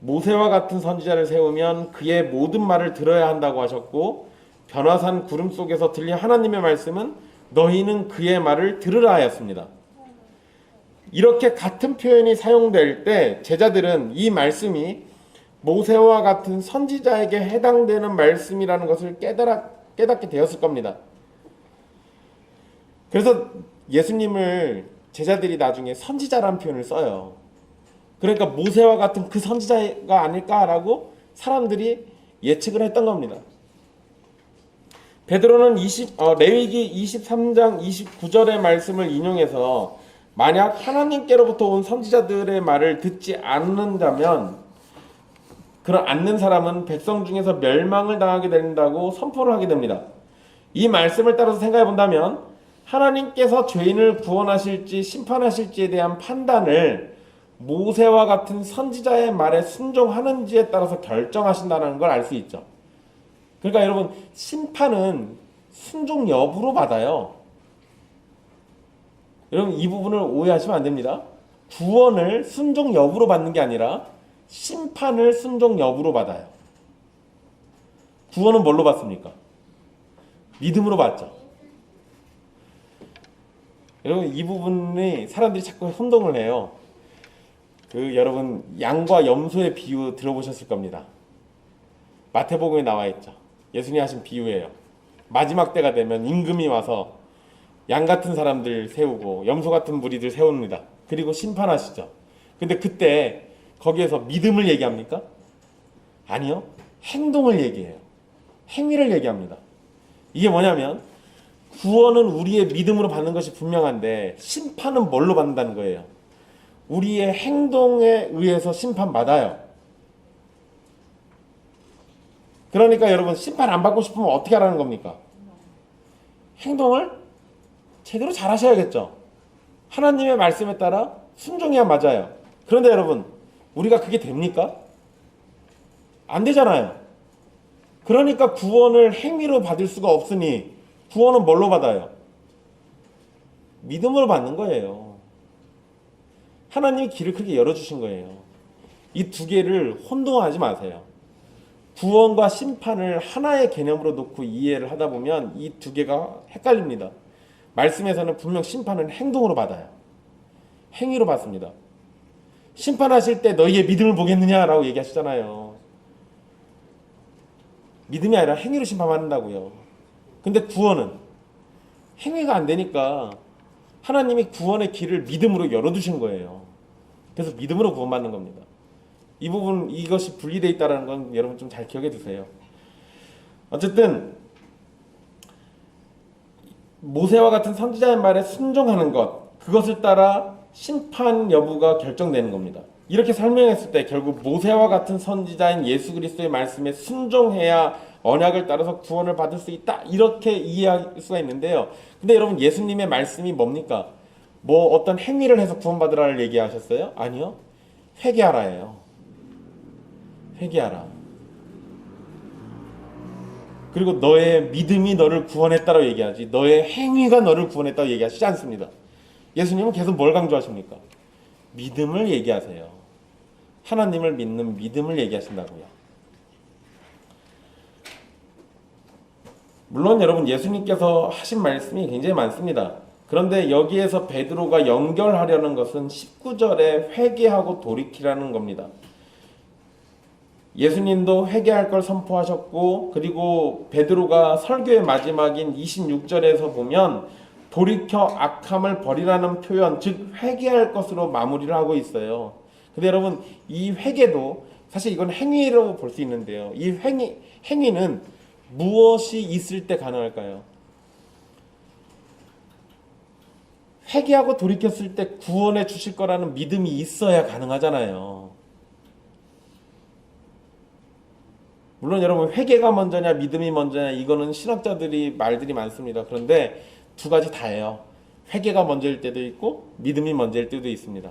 모세와 같은 선지자를 세우면 그의 모든 말을 들어야 한다고 하셨고, 변화산 구름 속에서 들린 하나님의 말씀은 너희는 그의 말을 들으라 하였습니다. 이렇게 같은 표현이 사용될 때 제자들은 이 말씀이 모세와 같은 선지자에게 해당되는 말씀이라는 것을 깨닫게 되었을 겁니다. 그래서 예수님을 제자들이 나중에 선지자라는 표현을 써요. 그러니까 모세와 같은 그 선지자가 아닐까라고 사람들이 예측을 했던 겁니다. 베드로는 레위기 23장 29절의 말씀을 인용해서 만약 하나님께로부터 온 선지자들의 말을 듣지 않는다면 그런 않는 사람은 백성 중에서 멸망을 당하게 된다고 선포를 하게 됩니다. 이 말씀을 따라서 생각해 본다면 하나님께서 죄인을 구원하실지 심판하실지에 대한 판단을 모세와 같은 선지자의 말에 순종하는지에 따라서 결정하신다는 걸 알 수 있죠. 그러니까 여러분, 심판은 순종 여부로 받아요. 여러분, 이 부분을 오해하시면 안 됩니다. 구원을 순종 여부로 받는 게 아니라 심판을 순종 여부로 받아요. 구원은 뭘로 받습니까? 믿음으로 받죠. 여러분, 이 부분이 사람들이 자꾸 혼동을 해요. 여러분, 양과 염소의 비유 들어보셨을 겁니다. 마태복음에 나와 있죠. 예수님이 하신 비유예요. 마지막 때가 되면 임금이 와서 양 같은 사람들 세우고 염소 같은 무리들 세웁니다. 그리고 심판하시죠. 근데 그때 거기에서 믿음을 얘기합니까? 아니요. 행동을 얘기해요. 행위를 얘기합니다. 이게 뭐냐면 구원은 우리의 믿음으로 받는 것이 분명한데 심판은 뭘로 받는다는 거예요. 우리의 행동에 의해서 심판받아요. 그러니까 여러분, 심판 안 받고 싶으면 어떻게 하라는 겁니까? 행동을 제대로 잘 하셔야겠죠. 하나님의 말씀에 따라 순종해야 맞아요. 그런데 여러분, 우리가 그게 됩니까? 안 되잖아요. 그러니까 구원을 행위로 받을 수가 없으니 구원은 뭘로 받아요? 믿음으로 받는 거예요. 하나님이 길을 크게 열어주신 거예요. 이 두 개를 혼동하지 마세요. 구원과 심판을 하나의 개념으로 놓고 이해를 하다 보면 이 두 개가 헷갈립니다. 말씀에서는 분명 심판은 행동으로 받아요. 행위로 받습니다. 심판하실 때 너희의 믿음을 보겠느냐라고 얘기하시잖아요. 믿음이 아니라 행위로 심판받는다고요. 근데 구원은 행위가 안 되니까 하나님이 구원의 길을 믿음으로 열어두신 거예요. 그래서 믿음으로 구원받는 겁니다. 이 부분, 이것이 분리되어 있다는 건 여러분 좀 잘 기억해 두세요. 어쨌든 모세와 같은 선지자의 말에 순종하는 것, 그것을 따라 심판 여부가 결정되는 겁니다. 이렇게 설명했을 때 결국 모세와 같은 선지자인 예수 그리스도의 말씀에 순종해야 언약을 따라서 구원을 받을 수 있다, 이렇게 이해할 수가 있는데요. 근데 여러분, 예수님의 말씀이 뭡니까? 뭐 어떤 행위를 해서 구원받으라를 얘기하셨어요? 아니요. 회개하라예요. 회개하라. 그리고 너의 믿음이 너를 구원했다고 얘기하지 너의 행위가 너를 구원했다고 얘기하시지 않습니다. 예수님은 계속 뭘 강조하십니까? 믿음을 얘기하세요. 하나님을 믿는 믿음을 얘기하신다고요. 물론 여러분 예수님께서 하신 말씀이 굉장히 많습니다. 그런데 여기에서 베드로가 연결하려는 것은 19절에 회개하고 돌이키라는 겁니다. 예수님도 회개할 걸 선포하셨고, 그리고 베드로가 설교의 마지막인 26절에서 보면 돌이켜 악함을 버리라는 표현, 즉 회개할 것으로 마무리를 하고 있어요. 근데 여러분 이 회개도 사실 이건 행위라고 볼 수 있는데요. 이 행위는 무엇이 있을 때 가능할까요? 회개하고 돌이켰을 때 구원해 주실 거라는 믿음이 있어야 가능하잖아요. 물론 여러분 회개가 먼저냐 믿음이 먼저냐 이거는 신학자들이 말들이 많습니다. 그런데 두 가지 다예요. 회개가 먼저일 때도 있고 믿음이 먼저일 때도 있습니다.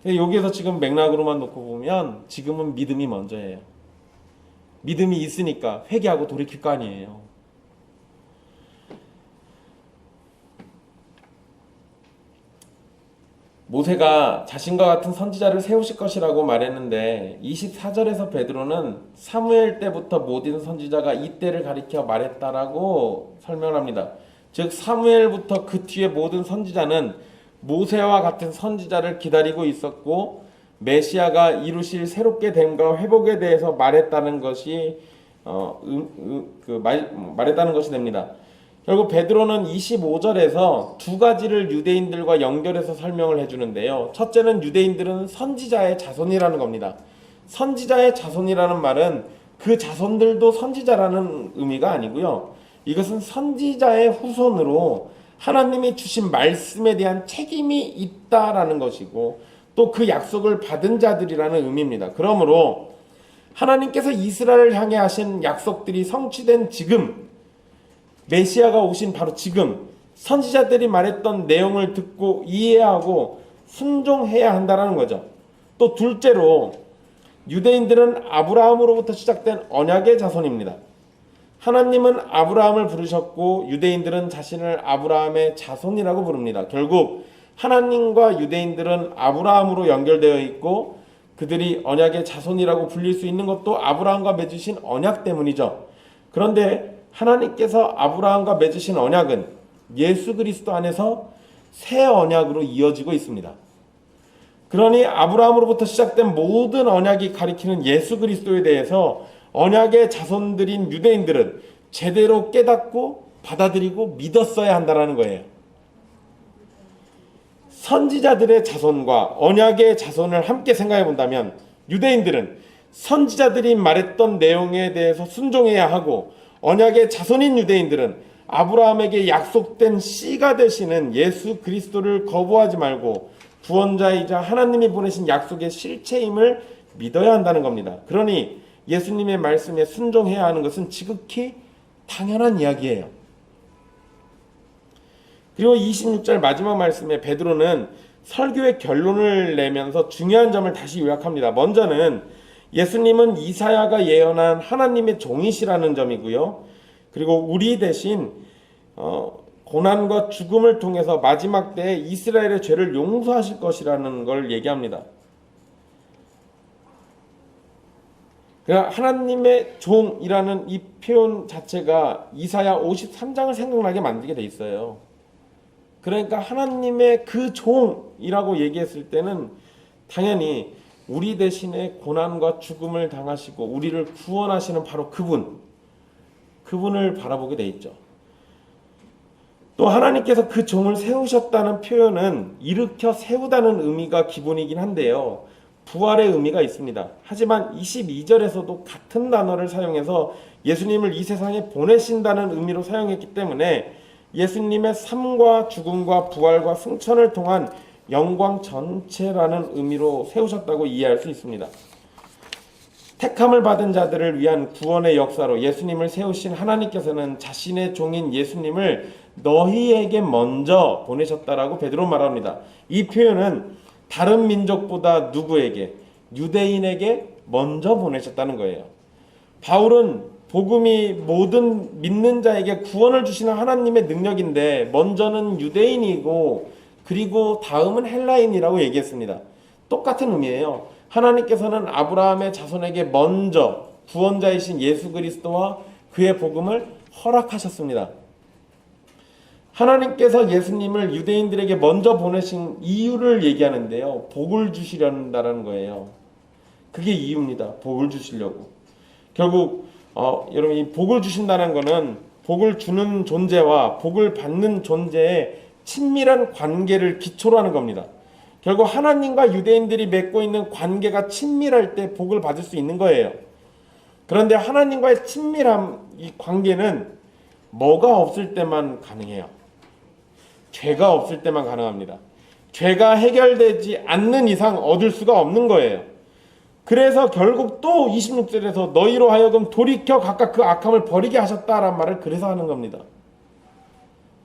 여기에서 지금 맥락으로만 놓고 보면 지금은 믿음이 먼저예요. 믿음이 있으니까 회개하고 돌이킬 거 아니에요. 모세가 자신과 같은 선지자를 세우실 것이라고 말했는데 24절에서 베드로는 사무엘 때부터 모든 선지자가 이때를 가리켜 말했다라고 설명합니다. 즉 사무엘부터 그 뒤에 모든 선지자는 모세와 같은 선지자를 기다리고 있었고 메시아가 이루실 새롭게 됨과 회복에 대해서 말했다는 것이 말했다는 것이 됩니다. 결국 베드로는 25절에서 두 가지를 유대인들과 연결해서 설명을 해주는데요. 첫째는 유대인들은 선지자의 자손이라는 겁니다. 선지자의 자손이라는 말은 그 자손들도 선지자라는 의미가 아니고요. 이것은 선지자의 후손으로 하나님이 주신 말씀에 대한 책임이 있다라는 것이고 또 그 약속을 받은 자들이라는 의미입니다. 그러므로 하나님께서 이스라엘을 향해 하신 약속들이 성취된 지금, 메시아가 오신 바로 지금 선지자들이 말했던 내용을 듣고 이해하고 순종해야 한다는 거죠. 또 둘째로 유대인들은 아브라함으로부터 시작된 언약의 자손입니다. 하나님은 아브라함을 부르셨고 유대인들은 자신을 아브라함의 자손이라고 부릅니다. 결국 하나님과 유대인들은 아브라함으로 연결되어 있고 그들이 언약의 자손이라고 불릴 수 있는 것도 아브라함과 맺으신 언약 때문이죠. 그런데 하나님께서 아브라함과 맺으신 언약은 예수 그리스도 안에서 새 언약으로 이어지고 있습니다. 그러니 아브라함으로부터 시작된 모든 언약이 가리키는 예수 그리스도에 대해서 언약의 자손들인 유대인들은 제대로 깨닫고 받아들이고 믿었어야 한다는 거예요. 선지자들의 자손과 언약의 자손을 함께 생각해 본다면 유대인들은 선지자들이 말했던 내용에 대해서 순종해야 하고 언약의 자손인 유대인들은 아브라함에게 약속된 씨가 되시는 예수 그리스도를 거부하지 말고 구원자이자 하나님이 보내신 약속의 실체임을 믿어야 한다는 겁니다. 그러니 예수님의 말씀에 순종해야 하는 것은 지극히 당연한 이야기예요. 그리고 26절 마지막 말씀에 베드로는 설교의 결론을 내면서 중요한 점을 다시 요약합니다. 먼저는 예수님은 이사야가 예언한 하나님의 종이시라는 점이고요. 그리고 우리 대신 고난과 죽음을 통해서 마지막 때에 이스라엘의 죄를 용서하실 것이라는 걸 얘기합니다. 그러니까 하나님의 종이라는 이 표현 자체가 이사야 53장을 생각나게 만들게 돼 있어요. 그러니까 하나님의 그 종이라고 얘기했을 때는 당연히 우리 대신에 고난과 죽음을 당하시고 우리를 구원하시는 바로 그분을 바라보게 돼 있죠. 또 하나님께서 그 종을 세우셨다는 표현은 일으켜 세우다는 의미가 기본이긴 한데요. 부활의 의미가 있습니다. 하지만 22절에서도 같은 단어를 사용해서 예수님을 이 세상에 보내신다는 의미로 사용했기 때문에 예수님의 삶과 죽음과 부활과 승천을 통한 영광 전체라는 의미로 세우셨다고 이해할 수 있습니다. 택함을 받은 자들을 위한 구원의 역사로 예수님을 세우신 하나님께서는 자신의 종인 예수님을 너희에게 먼저 보내셨다라고 베드로 말합니다. 이 표현은 다른 민족보다 누구에게? 유대인에게 먼저 보내셨다는 거예요. 바울은 복음이 모든 믿는 자에게 구원을 주시는 하나님의 능력인데 먼저는 유대인이고 그리고 다음은 헬라인이라고 얘기했습니다. 똑같은 의미예요. 하나님께서는 아브라함의 자손에게 먼저 구원자이신 예수 그리스도와 그의 복음을 허락하셨습니다. 하나님께서 예수님을 유대인들에게 먼저 보내신 이유를 얘기하는데요. 복을 주시려는 거예요. 그게 이유입니다. 복을 주시려고. 결국 여러분 이 복을 주신다는 거는 복을 주는 존재와 복을 받는 존재의 친밀한 관계를 기초로 하는 겁니다. 결국 하나님과 유대인들이 맺고 있는 관계가 친밀할 때 복을 받을 수 있는 거예요. 그런데 하나님과의 친밀한 이 관계는 뭐가 없을 때만 가능해요. 죄가 없을 때만 가능합니다. 죄가 해결되지 않는 이상 얻을 수가 없는 거예요. 그래서 결국 또 26절에서 너희로 하여금 돌이켜 각각 그 악함을 버리게 하셨다라는 말을 그래서 하는 겁니다.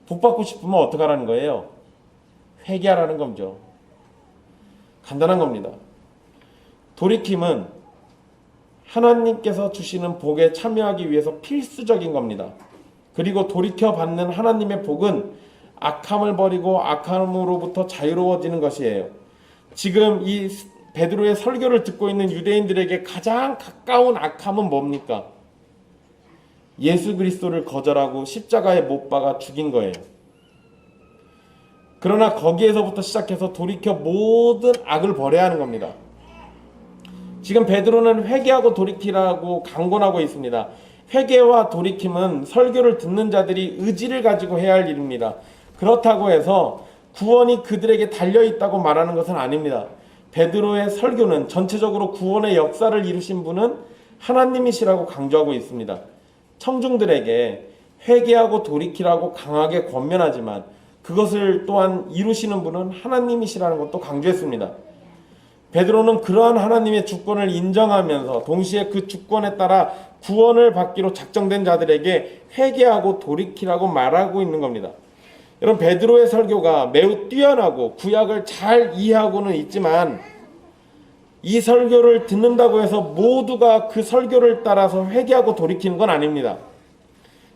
복 받고 싶으면 어떻게 하라는 거예요? 회개하라는 거죠. 간단한 겁니다. 돌이킴은 하나님께서 주시는 복에 참여하기 위해서 필수적인 겁니다. 그리고 돌이켜 받는 하나님의 복은 악함을 버리고 악함으로부터 자유로워지는 것이에요. 지금 이 베드로의 설교를 듣고 있는 유대인들에게 가장 가까운 악함은 뭡니까? 예수 그리스도를 거절하고 십자가에 못 박아 죽인 거예요. 그러나 거기에서부터 시작해서 돌이켜 모든 악을 버려야 하는 겁니다. 지금 베드로는 회개하고 돌이키라고 강권하고 있습니다. 회개와 돌이킴은 설교를 듣는 자들이 의지를 가지고 해야 할 일입니다. 그렇다고 해서 구원이 그들에게 달려있다고 말하는 것은 아닙니다. 베드로의 설교는 전체적으로 구원의 역사를 이루신 분은 하나님이시라고 강조하고 있습니다. 청중들에게 회개하고 돌이키라고 강하게 권면하지만 그것을 또한 이루시는 분은 하나님이시라는 것도 강조했습니다. 베드로는 그러한 하나님의 주권을 인정하면서 동시에 그 주권에 따라 구원을 받기로 작정된 자들에게 회개하고 돌이키라고 말하고 있는 겁니다. 여러분 베드로의 설교가 매우 뛰어나고 구약을 잘 이해하고는 있지만 이 설교를 듣는다고 해서 모두가 그 설교를 따라서 회개하고 돌이키는 건 아닙니다.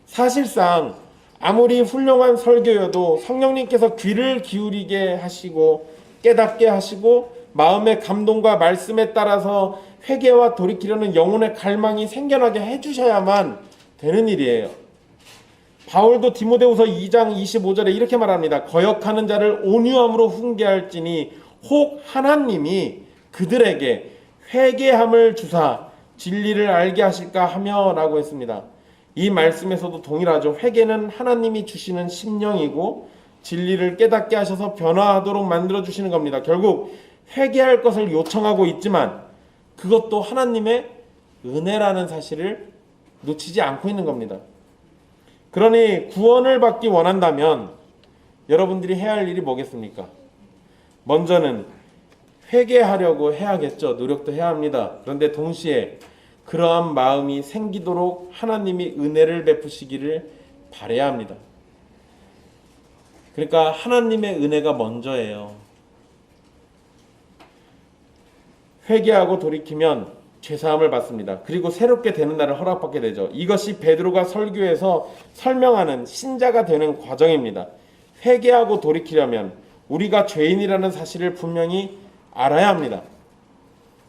사실상 아무리 훌륭한 설교여도 성령님께서 귀를 기울이게 하시고 깨닫게 하시고 마음의 감동과 말씀에 따라서 회개와 돌이키려는 영혼의 갈망이 생겨나게 해주셔야만 되는 일이에요. 바울도 디모데후서 2장 25절에 이렇게 말합니다. 거역하는 자를 온유함으로 훈계할지니 혹 하나님이 그들에게 회개함을 주사 진리를 알게 하실까 하며 라고 했습니다. 이 말씀에서도 동일하죠. 회개는 하나님이 주시는 심령이고 진리를 깨닫게 하셔서 변화하도록 만들어주시는 겁니다. 결국 회개할 것을 요청하고 있지만 그것도 하나님의 은혜라는 사실을 놓치지 않고 있는 겁니다. 그러니 구원을 받기 원한다면 여러분들이 해야 할 일이 뭐겠습니까? 먼저는 회개하려고 해야겠죠. 노력도 해야 합니다. 그런데 동시에 그러한 마음이 생기도록 하나님이 은혜를 베푸시기를 바라야 합니다. 그러니까 하나님의 은혜가 먼저예요. 회개하고 돌이키면 죄사함을 받습니다. 그리고 새롭게 되는 날을 허락받게 되죠. 이것이 베드로가 설교에서 설명하는 신자가 되는 과정입니다. 회개하고 돌이키려면 우리가 죄인이라는 사실을 분명히 알아야 합니다.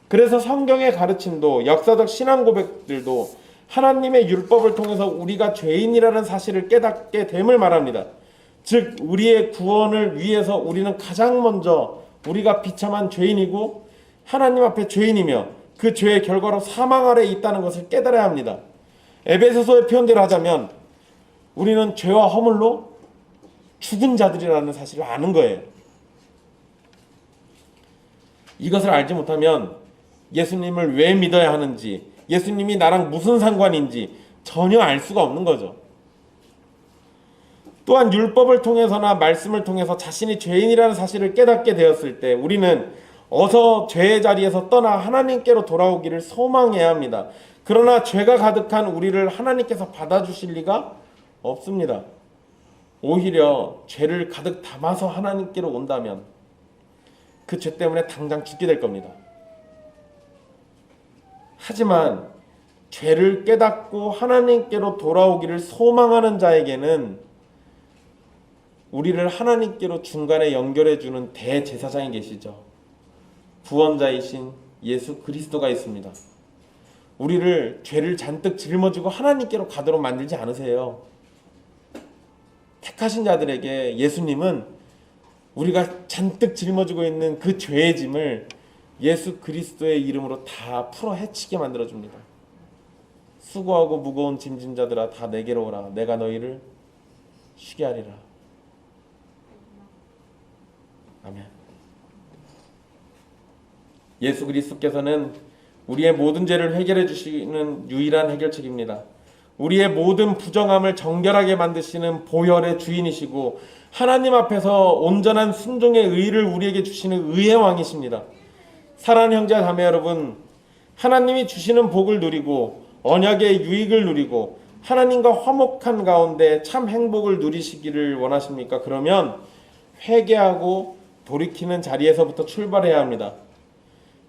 그래서 성경의 가르침도 역사적 신앙 고백들도 하나님의 율법을 통해서 우리가 죄인이라는 사실을 깨닫게 됨을 말합니다. 즉 우리의 구원을 위해서 우리는 가장 먼저 우리가 비참한 죄인이고 하나님 앞에 죄인이며 그 죄의 결과로 사망 아래에 있다는 것을 깨달아야 합니다. 에베소서의 표현대로 하자면 우리는 죄와 허물로 죽은 자들이라는 사실을 아는 거예요. 이것을 알지 못하면 예수님을 왜 믿어야 하는지, 예수님이 나랑 무슨 상관인지 전혀 알 수가 없는 거죠. 또한 율법을 통해서나 말씀을 통해서 자신이 죄인이라는 사실을 깨닫게 되었을 때 우리는 어서 죄의 자리에서 떠나 하나님께로 돌아오기를 소망해야 합니다. 그러나 죄가 가득한 우리를 하나님께서 받아주실 리가 없습니다. 오히려 죄를 가득 담아서 하나님께로 온다면 그 죄 때문에 당장 죽게 될 겁니다. 하지만 죄를 깨닫고 하나님께로 돌아오기를 소망하는 자에게는 우리를 하나님께로 중간에 연결해 주는 대제사장이 계시죠. 구원자이신 예수 그리스도가 있습니다. 우리를 죄를 잔뜩 짊어지고 하나님께로 가도록 만들지 않으세요. 택하신 자들에게 예수님은 우리가 잔뜩 짊어지고 있는 그 죄의 짐을 예수 그리스도의 이름으로 다 풀어 헤치게 만들어줍니다. 수고하고 무거운 짐진 자들아 다 내게로 오라. 내가 너희를 쉬게 하리라. 아멘. 예수 그리스도께서는 우리의 모든 죄를 해결해 주시는 유일한 해결책입니다. 우리의 모든 부정함을 정결하게 만드시는 보혈의 주인이시고 하나님 앞에서 온전한 순종의 의를 우리에게 주시는 의의 왕이십니다. 사랑하는 형제와 자매 여러분, 하나님이 주시는 복을 누리고 언약의 유익을 누리고 하나님과 화목한 가운데 참 행복을 누리시기를 원하십니까? 그러면 회개하고 돌이키는 자리에서부터 출발해야 합니다.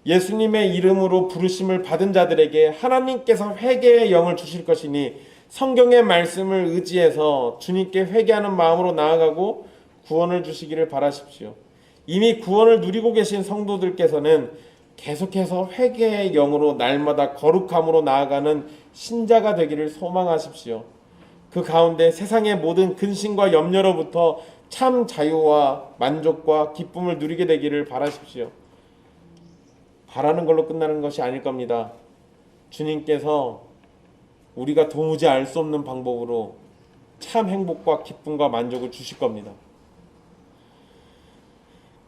예수님의 이름으로 부르심을 받은 자들에게 하나님께서 회개의 영을 주실 것이니 성경의 말씀을 의지해서 주님께 회개하는 마음으로 나아가고 구원을 주시기를 바라십시오. 이미 구원을 누리고 계신 성도들께서는 계속해서 회개의 영으로 날마다 거룩함으로 나아가는 신자가 되기를 소망하십시오. 그 가운데 세상의 모든 근심과 염려로부터 참 자유와 만족과 기쁨을 누리게 되기를 바라십시오. 바라는 걸로 끝나는 것이 아닐 겁니다. 주님께서 우리가 도무지 알 수 없는 방법으로 참 행복과 기쁨과 만족을 주실 겁니다.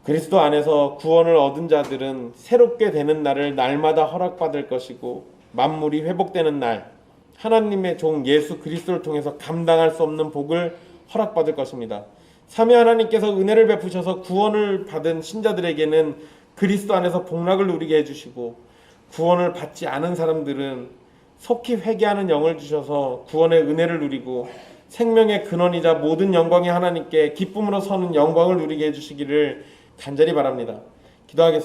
그리스도 안에서 구원을 얻은 자들은 새롭게 되는 날을 날마다 허락받을 것이고 만물이 회복되는 날 하나님의 종 예수 그리스도를 통해서 감당할 수 없는 복을 허락받을 것입니다. 삼위 하나님께서 은혜를 베푸셔서 구원을 받은 신자들에게는 그리스도 안에서 복락을 누리게 해주시고 구원을 받지 않은 사람들은 속히 회개하는 영을 주셔서 구원의 은혜를 누리고 생명의 근원이자 모든 영광이 하나님께 기쁨으로 서는 영광을 누리게 해주시기를 간절히 바랍니다. 기도하겠습니다.